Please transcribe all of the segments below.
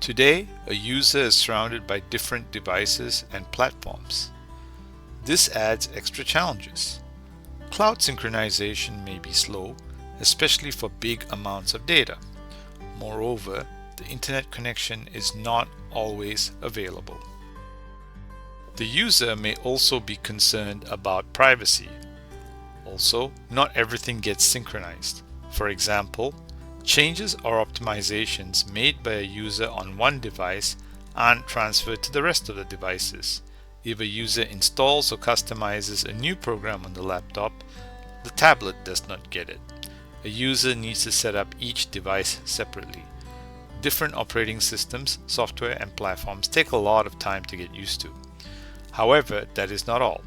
Today, a user is surrounded by different devices and platforms. This adds extra challenges. Cloud synchronization may be slow, especially for big amounts of data. Moreover, the internet connection is not always available. The user may also be concerned about privacy. Also, not everything gets synchronized. For example, changes or optimizations made by a user on one device aren't transferred to the rest of the devices. If a user installs or customizes a new program on the laptop, the tablet does not get it. A user needs to set up each device separately. Different operating systems, software, and platforms take a lot of time to get used to. However, that is not all.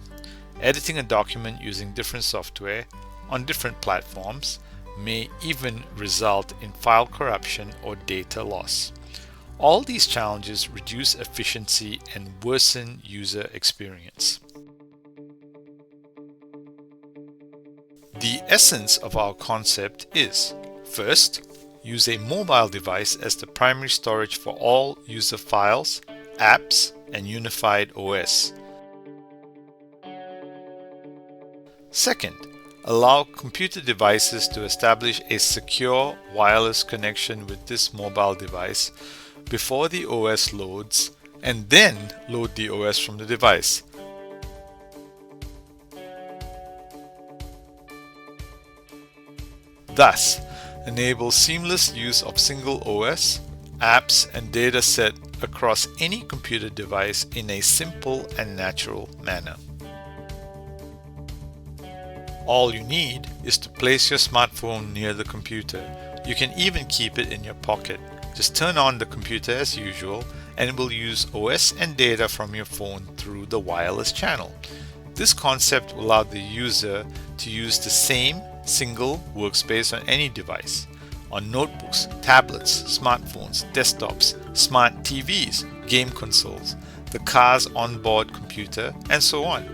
Editing a document using different software on different platforms may even result in file corruption or data loss. All these challenges reduce efficiency and worsen user experience. The essence of our concept is, first, use a mobile device as the primary storage for all user files, apps, and unified OS. Second, allow computer devices to establish a secure wireless connection with this mobile device before the OS loads, and then load the OS from the device. Thus, enable seamless use of single OS, apps, and data set across any computer device in a simple and natural manner. All you need is to place your smartphone near the computer. You can even keep it in your pocket. Just turn on the computer as usual and it will use OS and data from your phone through the wireless channel. This concept will allow the user to use the same single workspace on any device, on notebooks, tablets, smartphones, desktops, smart TVs, game consoles, the car's onboard computer, and so on.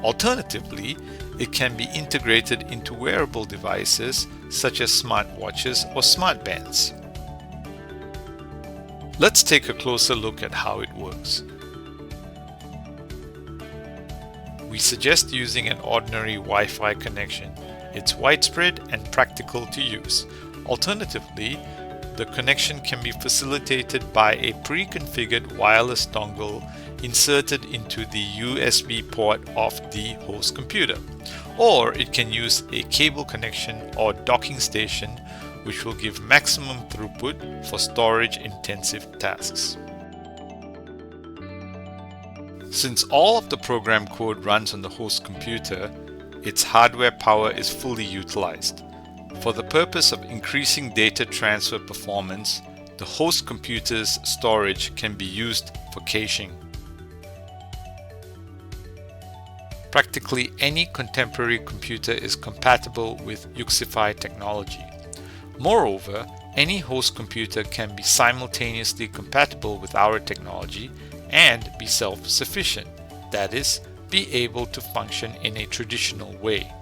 Alternatively, it can be integrated into wearable devices such as smartwatches or smartbands. Let's take a closer look at how it works. We suggest using an ordinary Wi-Fi connection. It's widespread and practical to use. Alternatively, the connection can be facilitated by a pre-configured wireless dongle inserted into the USB port of the host computer. Or it can use a cable connection or docking station, which will give maximum throughput for storage-intensive tasks. Since all of the program code runs on the host computer, its hardware power is fully utilized. For the purpose of increasing data transfer performance, the host computer's storage can be used for caching. Practically any contemporary computer is compatible with UXify technology. Moreover, any host computer can be simultaneously compatible with our technology and be self-sufficient, that is, be able to function in a traditional way.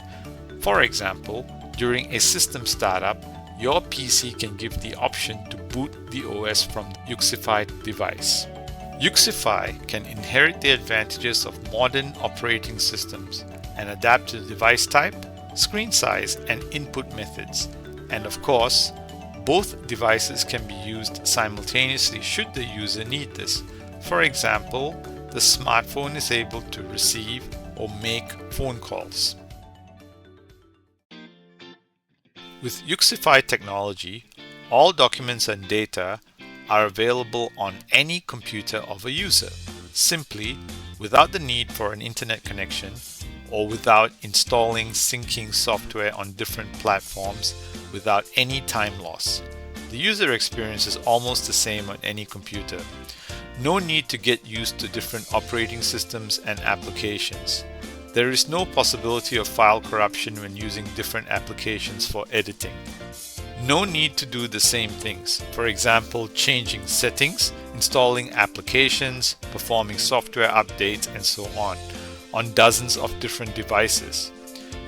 For example, during a system startup, your PC can give the option to boot the OS from the UXify device. UXify can inherit the advantages of modern operating systems and adapt to the device type, screen size, and input methods. And of course, both devices can be used simultaneously should the user need this. For example, the smartphone is able to receive or make phone calls. With UXify technology, all documents and data are available on any computer of a user, simply without the need for an internet connection or without installing syncing software on different platforms without any time loss. The user experience is almost the same on any computer. No need to get used to different operating systems and applications. There is no possibility of file corruption when using different applications for editing. No need to do the same things, for example, changing settings, installing applications, performing software updates, and so on dozens of different devices.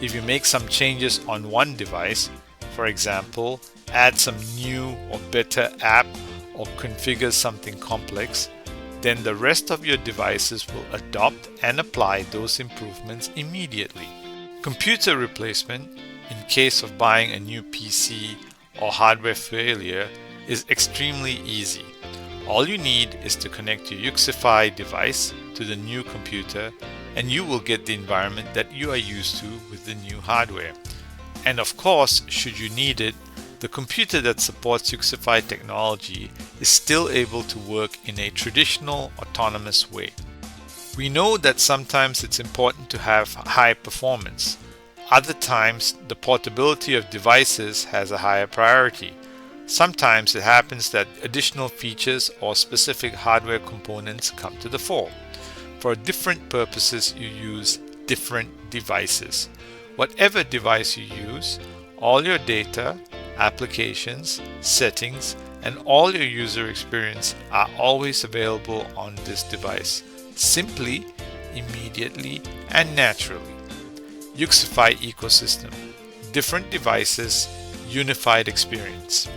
If you make some changes on one device, for example, add some new or better app or configure something complex, then the rest of your devices will adopt and apply those improvements immediately. Computer replacement, in case of buying a new PC or hardware failure, is extremely easy. All you need is to connect your UXify device to the new computer and you will get the environment that you are used to with the new hardware. And of course, should you need it, the computer that supports UXify technology is still able to work in a traditional autonomous way. We know that sometimes it's important to have high performance. Other times, the portability of devices has a higher priority. Sometimes it happens that additional features or specific hardware components come to the fore. For different purposes, you use different devices. Whatever device you use, all your data, applications, settings, and all your user experience are always available on this device, simply, immediately, and naturally. UXify Ecosystem. Different devices, unified experience.